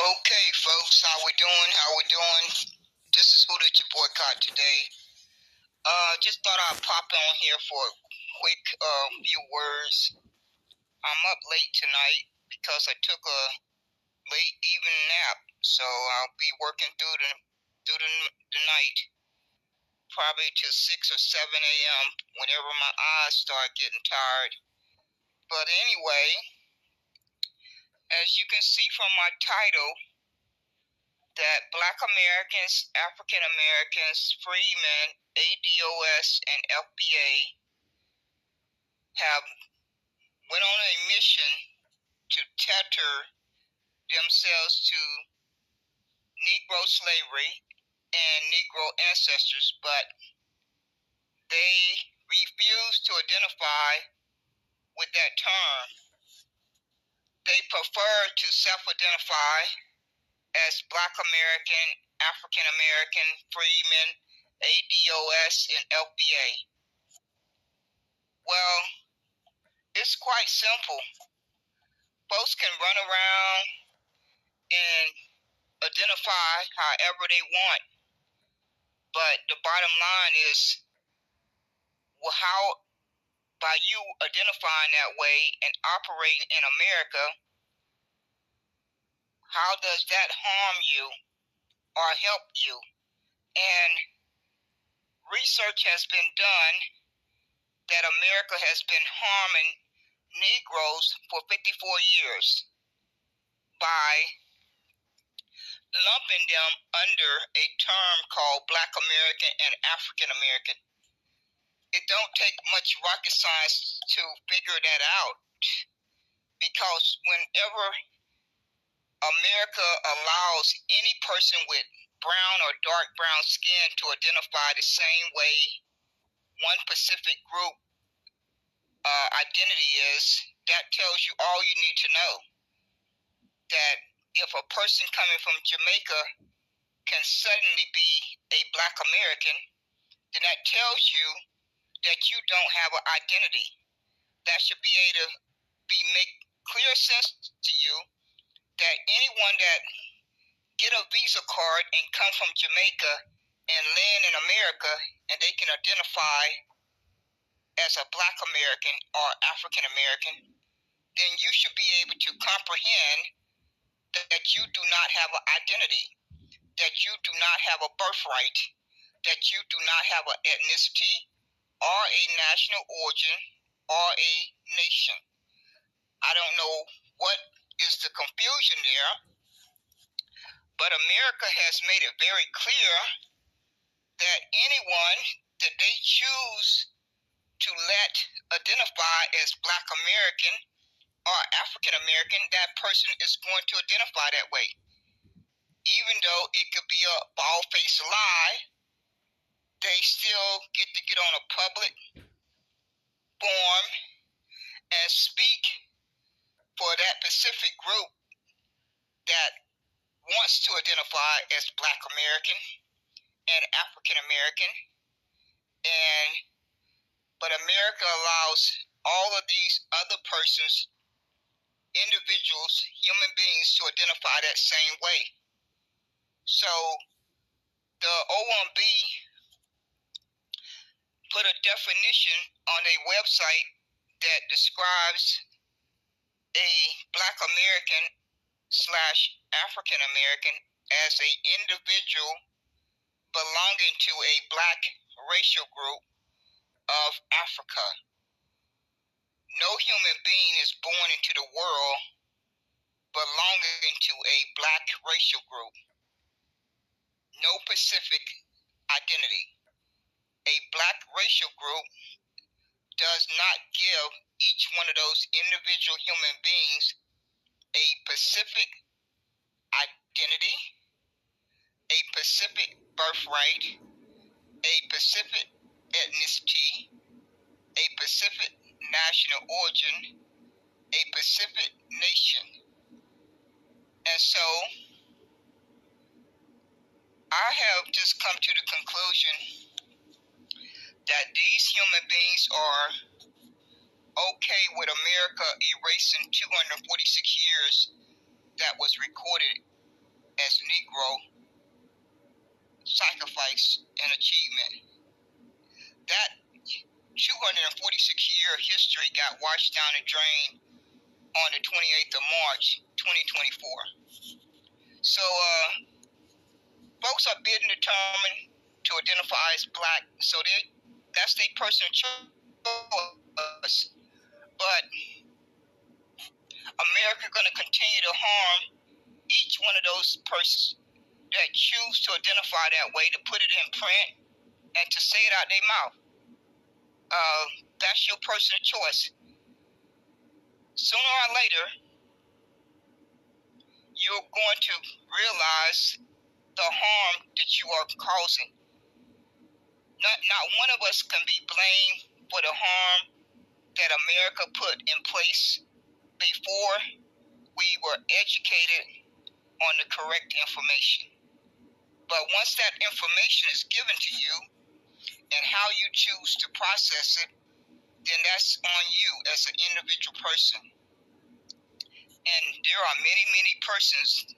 Okay, folks, how we doing? This is Who Did You Boycott Today? Just thought I'd pop on here for a quick few words. I'm up late tonight because I took a late evening nap, so I'll be working through the night, probably till 6 or 7 a.m. whenever my eyes start getting tired. But anyway, as you can see from my title, that Black Americans, African Americans, freemen, ADOS, and FBA have went on a mission to tether themselves to Negro slavery and Negro ancestors, but they refuse to identify with that term. They prefer to self-identify as Black American, African American, freemen, ADOS, and FBA. Well, it's quite simple. Folks can run around and identify however they want, but the bottom line is, well, how, by you identifying that way and operating in America, how does that harm you or help you? And research has been done that America has been harming Negroes for 54 years by lumping them under a term called Black American and African American. It don't take much rocket science to figure that out, because whenever America allows any person with brown or dark brown skin to identify the same way one Pacific group identity is, that tells you all you need to know. That if a person coming from Jamaica can suddenly be a Black American, then that tells you that you don't have an identity. That should be able to make clear sense to you that anyone that get a Visa card and come from Jamaica and land in America and they can identify as a Black American or African American, then you should be able to comprehend that you do not have an identity, that you do not have a birthright, that you do not have an ethnicity or a national origin or a nation. I don't know what is the confusion there, but America has made it very clear that anyone that they choose to let identify as Black American or African American, that person is going to identify that way. Even though it could be a bald-faced lie, they still get to get on a public forum and speak for that specific group that wants to identify as Black American and African American, but America allows all of these other persons, individuals, human beings, to identify that same way. So the OMB put a definition on a website that describes a Black American / African American as an individual belonging to a Black racial group of Africa. No human being is born into the world belonging to a Black racial group. No Pacific identity. A Black racial group does not give each one of those individual human beings a Pacific identity, a Pacific birthright, a Pacific ethnicity, a Pacific national origin, a Pacific nation. And so I have just come to the conclusion that these human beings are okay with America erasing 246 years that was recorded as Negro sacrifice and achievement. That 246-year history got washed down the drain on the 28th of March, 2024. So, folks are being determined to identify as black, so that's their personal choice. But America going to continue to harm each one of those persons that choose to identify that way, to put it in print, and to say it out their mouth. That's your personal choice. Sooner or later, you're going to realize the harm that you are causing. Not one of us can be blamed for the harm that America put in place before we were educated on the correct information. But once that information is given to you and how you choose to process it, then that's on you as an individual person. And there are many, many persons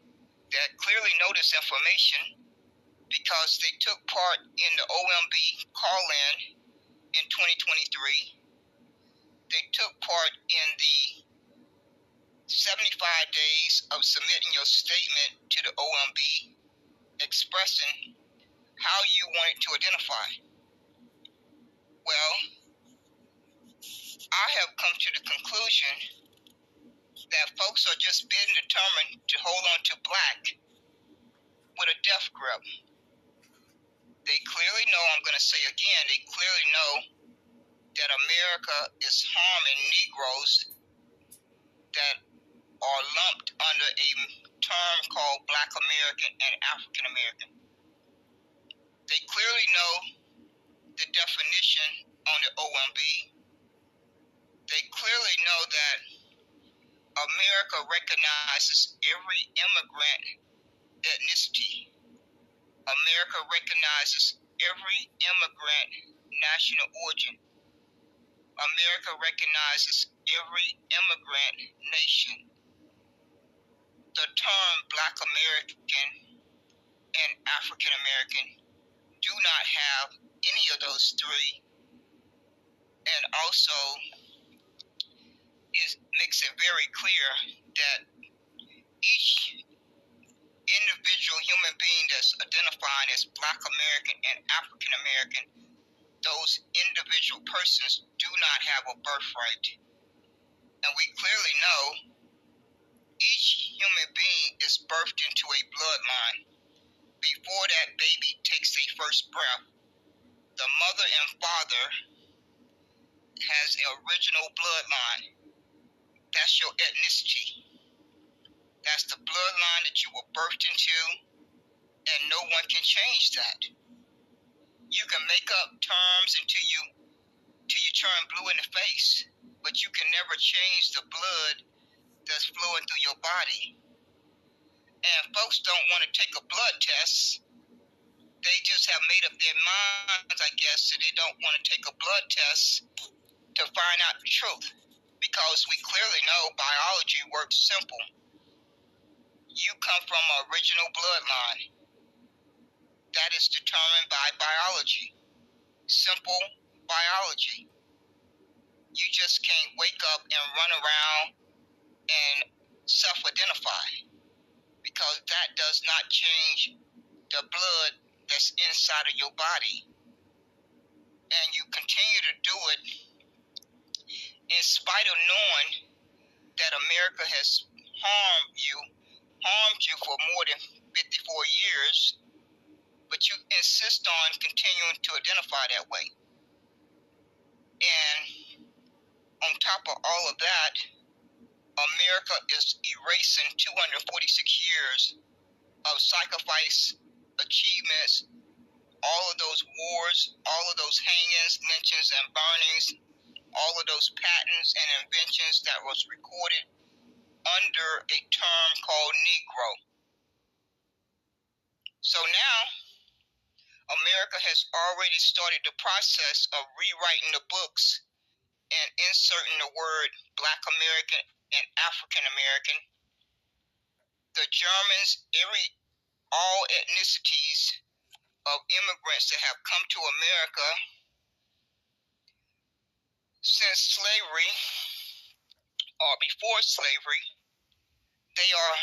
that clearly know this information because they took part in the OMB call-in in 2023. They took part in the 75 days of submitting your statement to the OMB, expressing how you wanted to identify. Well, I have come to the conclusion that folks are just being determined to hold on to black with a death grip. They clearly know, I'm going to say again, they clearly know that America is harming Negroes that are lumped under a term called Black American and African American. They clearly know the definition on the OMB. They clearly know that America recognizes every immigrant ethnicity. America recognizes every immigrant national origin. America recognizes every immigrant nation. The term Black American and African American do not have any of those three, and also it makes it very clear that each individual human being that's identifying as Black American and African American, those individual persons do not have a birthright. And we clearly know each human being is birthed into a bloodline. Before that baby takes their first breath, the mother and father has an original bloodline. That's your ethnicity. That's the bloodline that you were birthed into, and no one can change that. You can make up terms until you turn blue in the face, but you can never change the blood that's flowing through your body. And folks don't want to take a blood test. They just have made up their minds, I guess, that they don't want to take a blood test to find out the truth. Because we clearly know biology works simple. You come from an original bloodline. That is determined by biology. Simple biology. You just can't wake up and run around and self-identify, because that does not change the blood that's inside of your body. And you continue to do it in spite of knowing that America has harmed you for more than 54 years, but you insist on continuing to identify that way. And on top of all of that, America is erasing 246 years of sacrifice, achievements, all of those wars, all of those hangings, lynchings, and burnings, all of those patents and inventions that was recorded under a term called Negro. So now, America has already started the process of rewriting the books and inserting the word Black American and African American. The Germans, every all ethnicities of immigrants that have come to America since slavery or before slavery, they are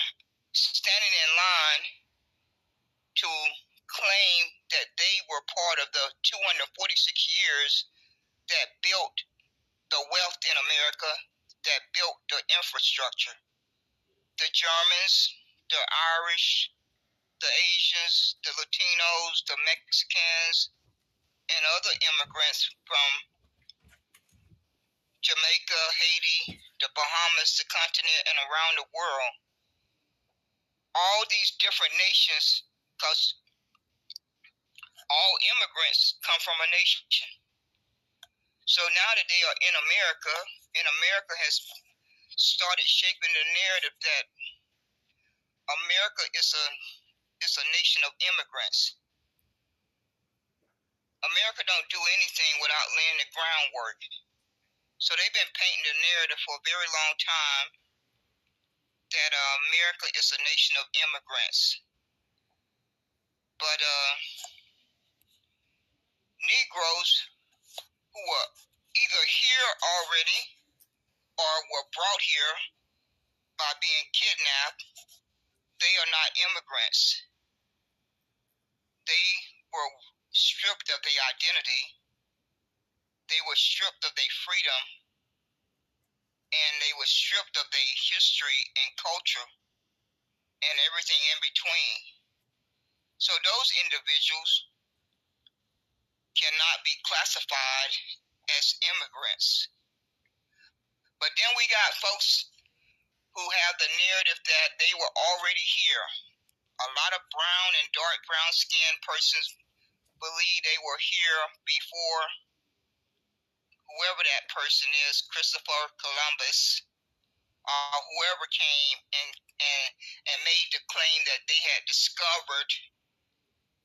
standing in line to claim that they were part of the 246 years that built the wealth in America, that built the infrastructure. The Germans, the Irish, the Asians, the Latinos, the Mexicans, and other immigrants from Jamaica, Haiti, the Bahamas, the continent, and around the world. All these different nations, because all immigrants come from a nation. So now that they are in America, and America has started shaping the narrative that America is a nation of immigrants. America don't do anything without laying the groundwork. So they've been painting the narrative for a very long time that America is a nation of immigrants. But Negroes who were either here already or were brought here by being kidnapped, they are not immigrants. They were stripped of their identity. They were stripped of their freedom, and they were stripped of their history and culture and everything in between. So those individuals cannot be classified as immigrants. But then we got folks who have the narrative that they were already here. A lot of brown and dark brown skinned persons believe they were here before whoever that person is, Christopher Columbus, or whoever came and made the claim that they had discovered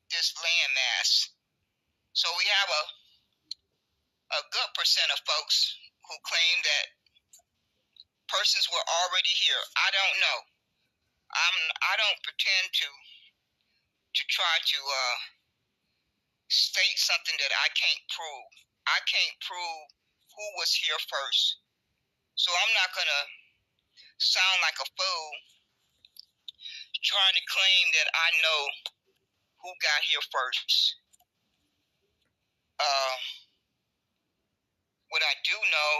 this landmass. So we have a good percent of folks who claim that persons were already here. I don't know. I don't pretend to try to state something that I can't prove. I can't prove who was here first. So I'm not going to sound like a fool trying to claim that I know who got here first. What I do know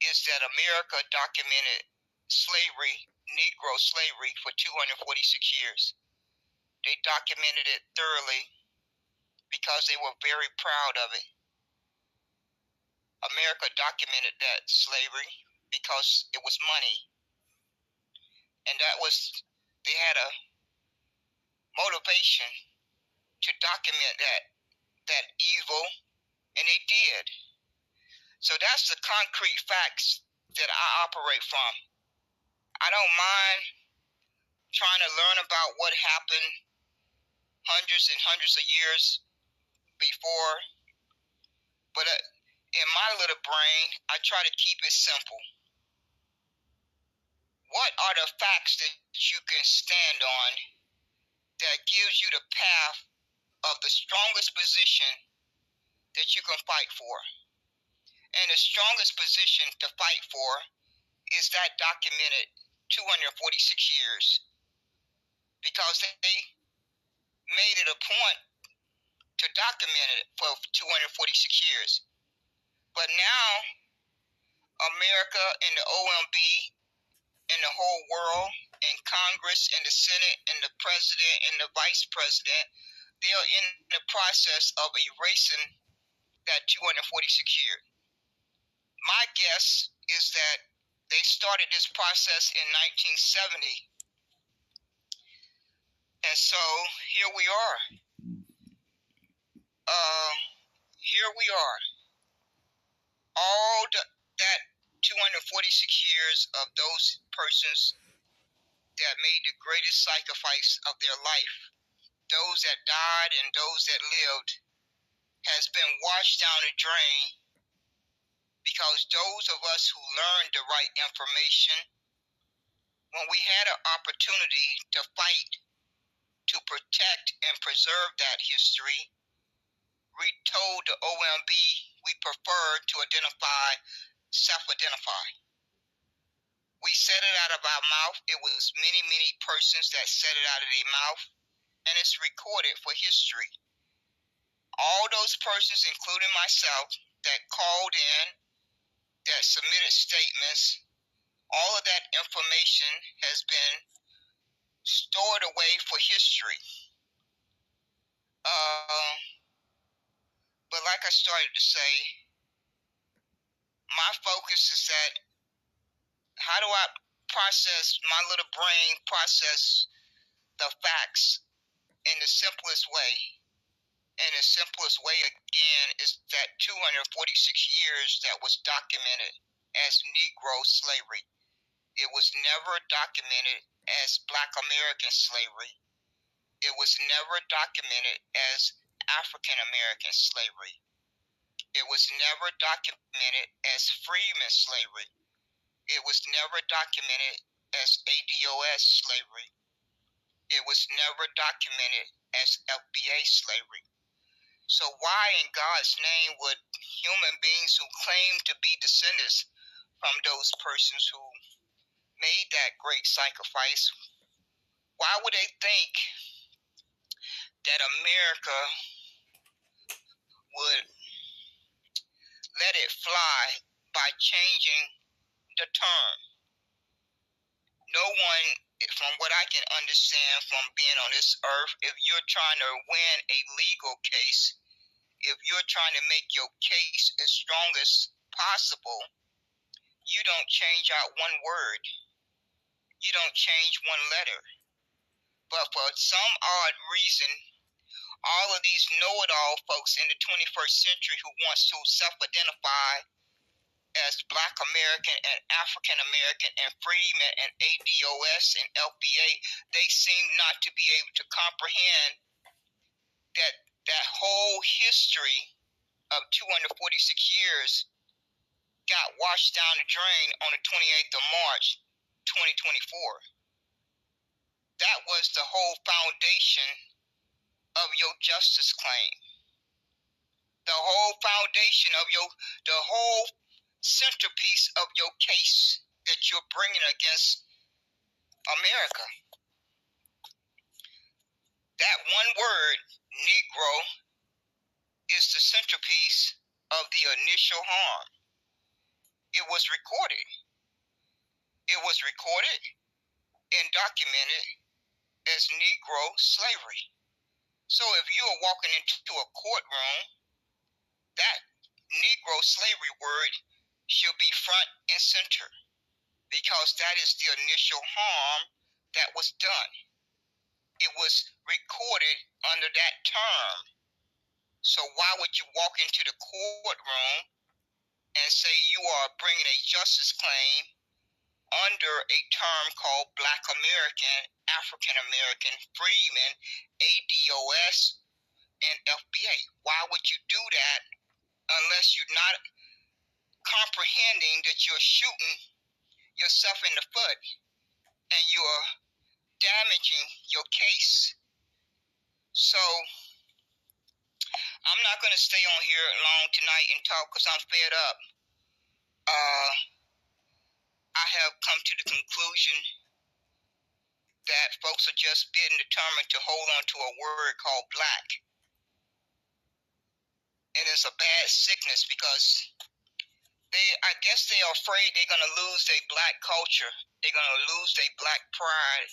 is that America documented slavery, Negro slavery, for 246 years. They documented it thoroughly because they were very proud of it. America documented that slavery because it was money. And they had a motivation to document that evil, and they did. So that's the concrete facts that I operate from. I don't mind trying to learn about what happened hundreds and hundreds of years before, but in my little brain, I try to keep it simple. What are the facts that you can stand on that gives you the path of the strongest position that you can fight for? And the strongest position to fight for is that documented 246 years, because they made it a point to document it for 246 years. But now, America and the OMB and the whole world and Congress and the Senate and the President and the Vice President, they are in the process of erasing that 246 years. My guess is that they started this process in 1970. And so here we are. All that 246 years of those persons that made the greatest sacrifice of their life, those that died and those that lived, has been washed down the drain because those of us who learned the right information, when we had an opportunity to fight to protect and preserve that history, we told the OMB we prefer to self-identify. We said it out of our mouth. It was many, many persons that said it out of their mouth, and it's recorded for history. All those persons, including myself, that called in, that submitted statements, all of that information has been stored away for history. But like I started to say, my focus is that how do I my little brain process the facts in the simplest way? And the simplest way, again, is that 246 years that was documented as Negro slavery. It was never documented as Black American slavery. It was never documented as African American slavery. It was never documented as freeman slavery. It was never documented as ADOS slavery. It was never documented as FBA slavery. So why in God's name would human beings who claim to be descendants from those persons who made that great sacrifice, why would they think that America would let it fly by changing the term? No one, from what I can understand from being on this earth, if you're trying to win a legal case, if you're trying to make your case as strong as possible, you don't change out one word. You don't change one letter. But for some odd reason, all of these know-it-all folks in the 21st century who wants to self-identify as Black American and African American and freedmen and ADOS and LPA, they seem not to be able to comprehend that whole history of 246 years got washed down the drain on the 28th of March, 2024. That was the whole foundation of your justice claim. The whole foundation of the whole centerpiece of your case that you're bringing against America. That one word, Negro, is the centerpiece of the initial harm. It was recorded. It was recorded and documented as Negro slavery. So if you are walking into a courtroom, that Negro slavery word should be front and center, because that is the initial harm that was done. It was recorded under that term. So why would you walk into the courtroom and say you are bringing a justice claim under a term called Black American, African American, freeman, ADOS, and FBA? Why would you do that unless you're not comprehending that you're shooting yourself in the foot and you're damaging your case? So I'm not going to stay on here long tonight and talk because I'm fed up. I have come to the conclusion that folks are just being determined to hold on to a word called black. And it's a bad sickness because I guess they are afraid they're going to lose their black culture. They're going to lose their black pride.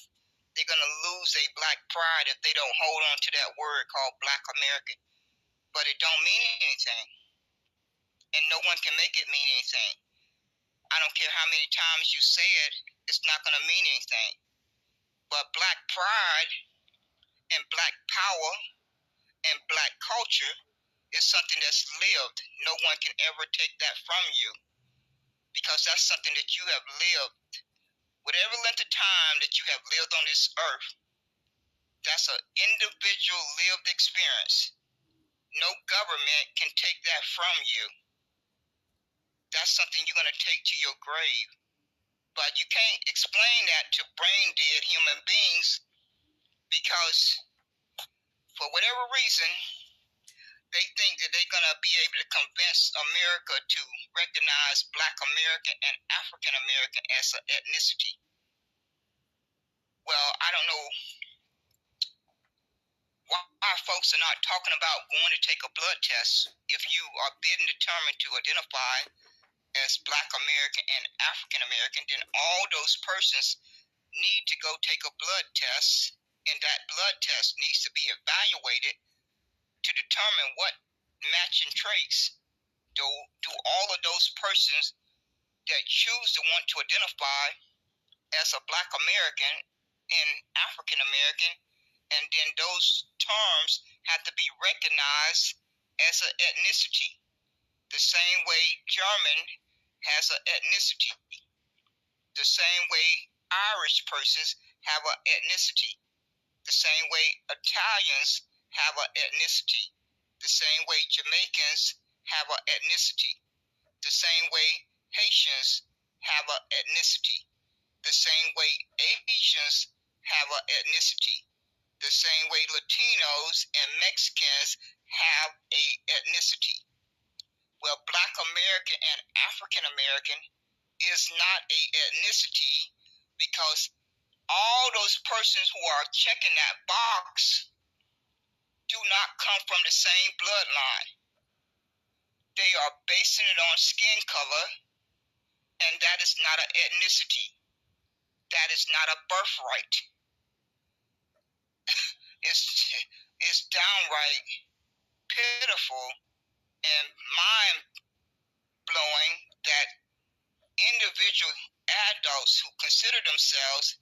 They're going to lose their black pride if they don't hold on to that word called Black American. But it don't mean anything. And no one can make it mean anything. I don't care how many times you say it, it's not going to mean anything. But black pride and black power and black culture is something that's lived. No one can ever take that from you, because that's something that you have lived. Whatever length of time that you have lived on this earth, that's an individual lived experience. No government can take that from you. That's something you're going to take to your grave. But you can't explain that to brain dead human beings, because for whatever reason, they think that they're going to be able to convince America to recognize Black American and African American as an ethnicity. Well, I don't know why folks are not talking about going to take a blood test if you are being determined to identify as Black American and African American. Then all those persons need to go take a blood test, and that blood test needs to be evaluated to determine what matching traits do all of those persons that choose to want to identify as a Black American and African American, and then those terms have to be recognized as an ethnicity. The same way German has an ethnicity. The same way Irish persons have an ethnicity. The same way Italians have an ethnicity. The same way Jamaicans have an ethnicity. The same way Haitians have an ethnicity. The same way Asians have an ethnicity. The same way Latinos and Mexicans have a ethnicity. Well, Black American and African American is not a ethnicity because all those persons who are checking that box do not come from the same bloodline. They are basing it on skin color, and that is not an ethnicity. That is not a birthright. It's downright pitiful and mind-blowing that individual adults who consider themselves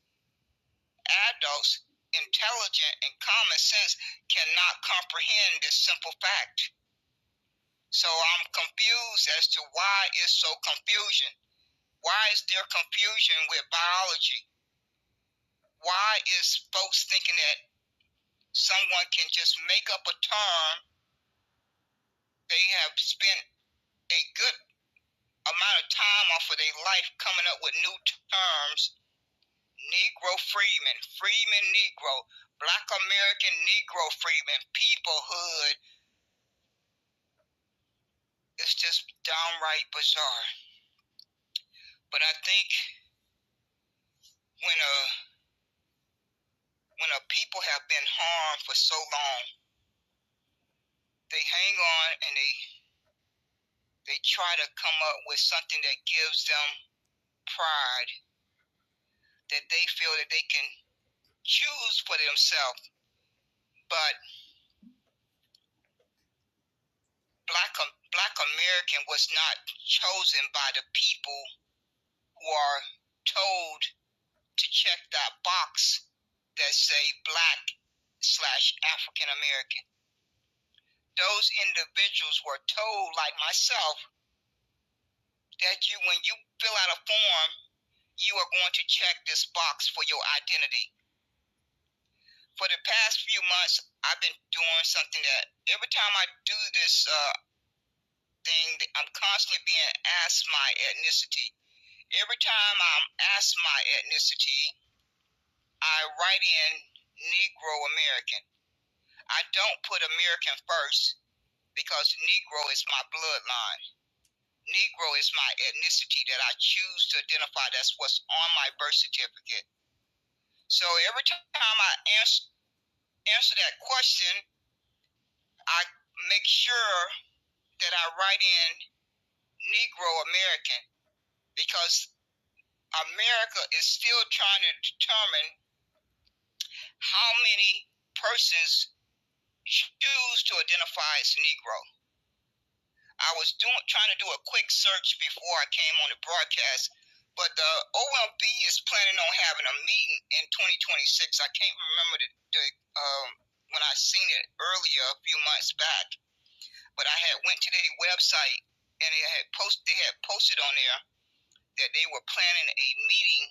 adults, intelligent, and common sense cannot comprehend this simple fact. So I'm confused as to why is so confusion. Why is there confusion with biology? Why is folks thinking that someone can just make up a term? They have spent a good amount of time off of their life coming up with new terms. Negro freedman, freedman Negro, Black American Negro freedman, peoplehood. It's just downright bizarre. But I think when a people have been harmed for so long, they hang on and they try to come up with something that gives them pride, that they feel that they can choose for themselves. But Black American was not chosen by the people who are told to check that box that say Black/African American. Those individuals were told, like myself, that when you fill out a form, you are going to check this box for your identity. For the past few months, I've been doing something that every time I do this thing, I'm constantly being asked my ethnicity. Every time I'm asked my ethnicity, I write in Negro American. I don't put American first because Negro is my bloodline. Negro is my ethnicity that I choose to identify. That's what's on my birth certificate. So every time I answer that question, I make sure that I write in Negro American because America is still trying to determine how many persons choose to identify as Negro. I was trying to do a quick search before I came on the broadcast, but the OLB is planning on having a meeting in 2026. I can't remember when I seen it earlier a few months back, but I had went to their website and they had posted on there that they were planning a meeting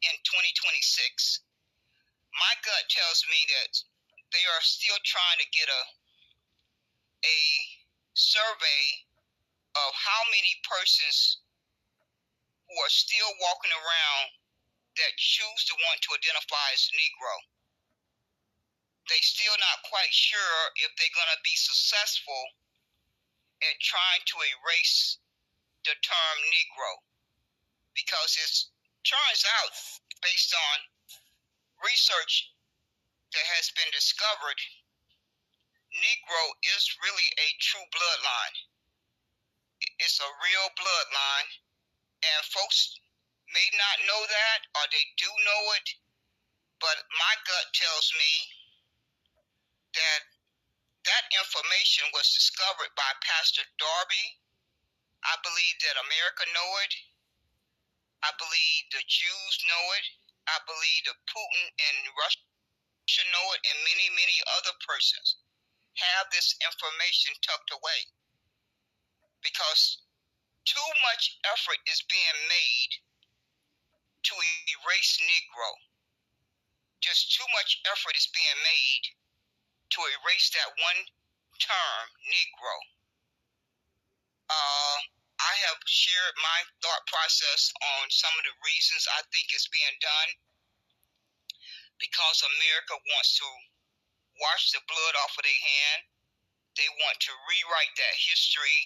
in 2026. My gut tells me that they are still trying to get a survey of how many persons who are still walking around that choose to want to identify as Negro. they still not quite sure if they're going to be successful at trying to erase the term Negro, because it turns out, based on research that has been discovered, Negro is really a true bloodline. It's a real bloodline, and folks may not know that, or they do know it, but my gut tells me that that information was discovered by Pastor Darby. I believe that America know it. I believe the Jews know it. I believe that Putin and Russia know it, and many, many other persons have this information tucked away, because too much effort is being made to erase Negro. Just too much effort is being made to erase that one term, Negro. I have shared my thought process on some of the reasons I think it's being done, because America wants to wash the blood off of their hand. They want to rewrite that history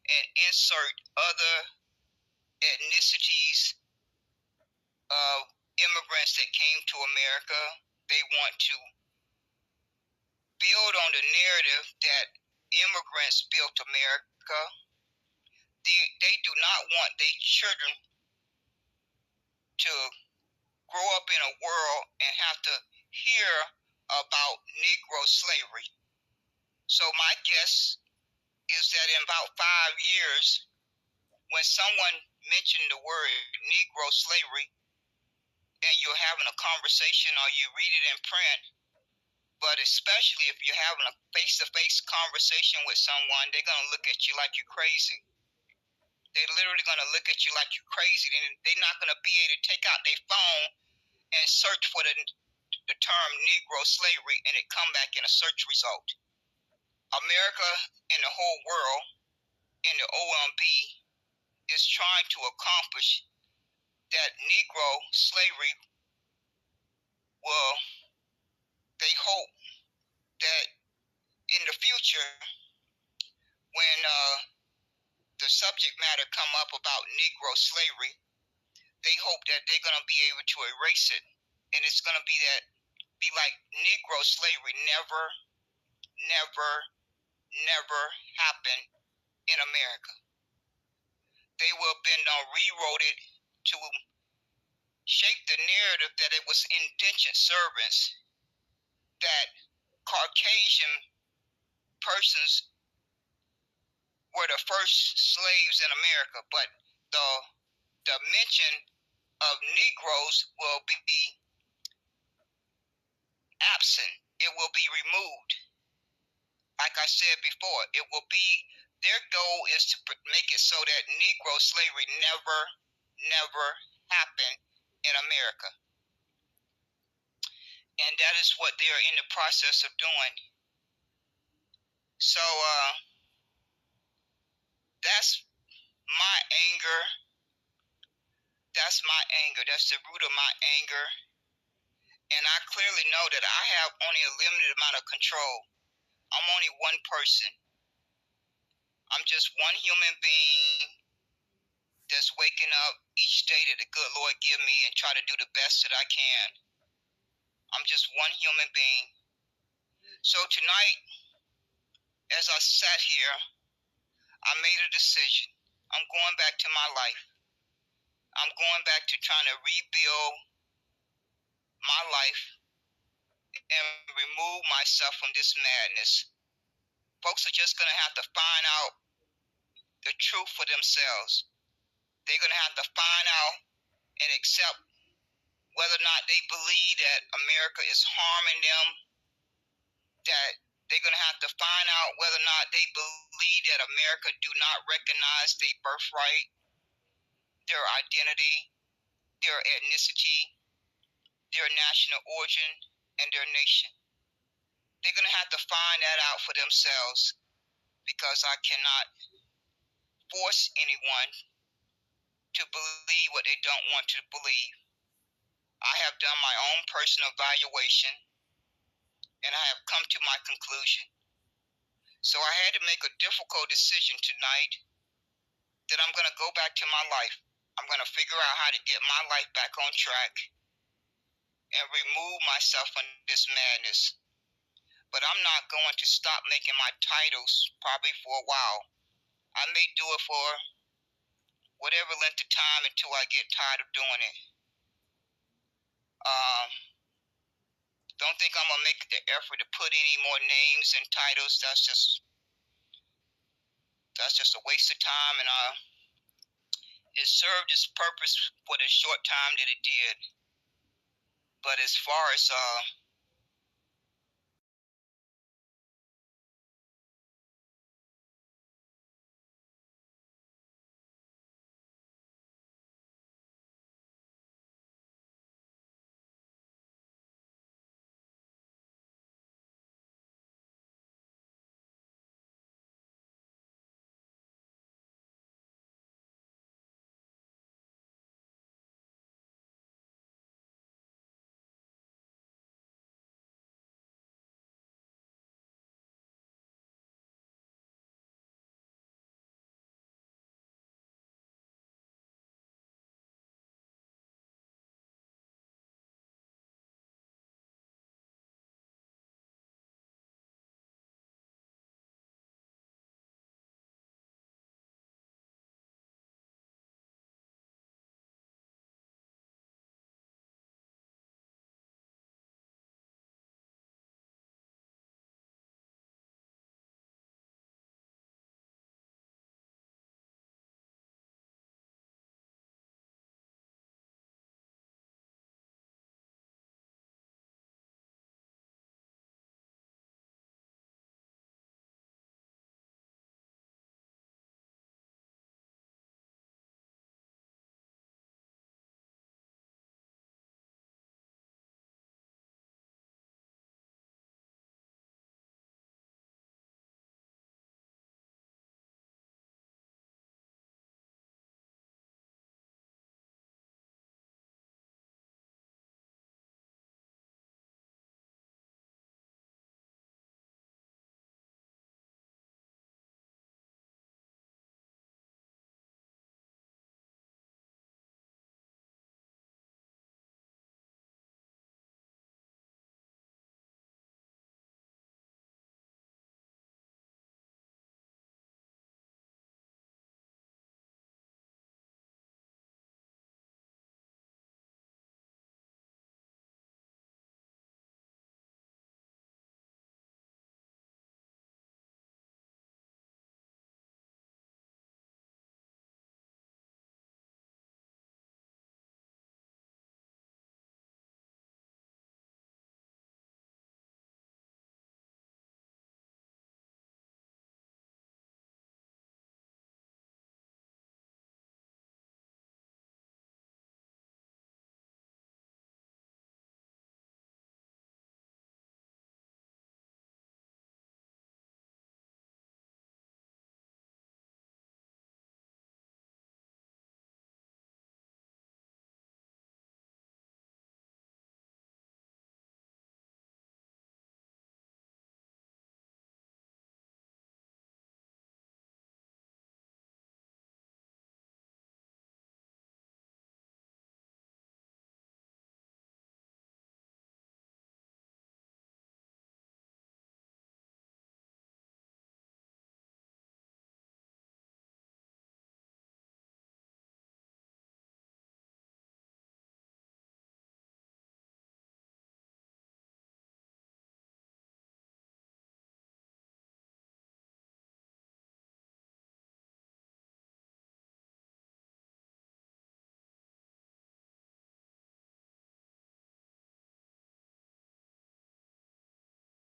and insert other ethnicities of immigrants that came to America. They want to build on the narrative that immigrants built America. They do not want their children to grow up in a world and have to hear about Negro slavery. So my guess is that in about 5 years, when someone mentioned the word Negro slavery, and you're having a conversation or you read it in print, but especially if you're having a face-to-face conversation with someone, they're going to look at you like you're crazy. They're literally going to look at you like you're crazy. They're not going to be able to take out their phone and search for the term Negro slavery, and it come back in a search result. America and the whole world in the OMB is trying to accomplish that Negro slavery will, they hope that in the future, when the subject matter come up about Negro slavery, they hope that they're going to be able to erase it, and it's going to be like Negro slavery never happened in America. They will have been rewrote it to shape the narrative that it was indentured servants, that Caucasian persons were the first slaves in America, but the mention of Negroes will be absent. It will be removed. Like I said before, it will be, their goal is to make it so that Negro slavery never happened in America. And that is what they're in the process of doing. So that's my anger. That's my anger. That's the root of my anger. And I clearly know that I have only a limited amount of control. I'm only one person. I'm just one human being that's waking up each day that the good Lord give me and try to do the best that I can. I'm just one human being. So tonight, as I sat here, I made a decision. I'm going back to my life. I'm going back to trying to rebuild my life and remove myself from this madness. Folks are just going to have to find out the truth for themselves. They're going to have to find out and accept whether or not they believe that America is harming them, that they're going to have to find out whether or not they believe that America do not recognize their birthright, their identity, their ethnicity, their national origin, and their nation. They're going to have to find that out for themselves, because I cannot force anyone to believe what they don't want to believe. I have done my own personal evaluation, and I have come to my conclusion. So I had to make a difficult decision tonight that I'm going to go back to my life. I'm going to figure out how to get my life back on track and remove myself from this madness. But I'm not going to stop making my titles probably for a while. I may do it for whatever length of time until I get tired of doing it. Don't think I'm going to make the effort to put any more names and titles. That's just a waste of time, and it served its purpose for the short time that it did. But as far as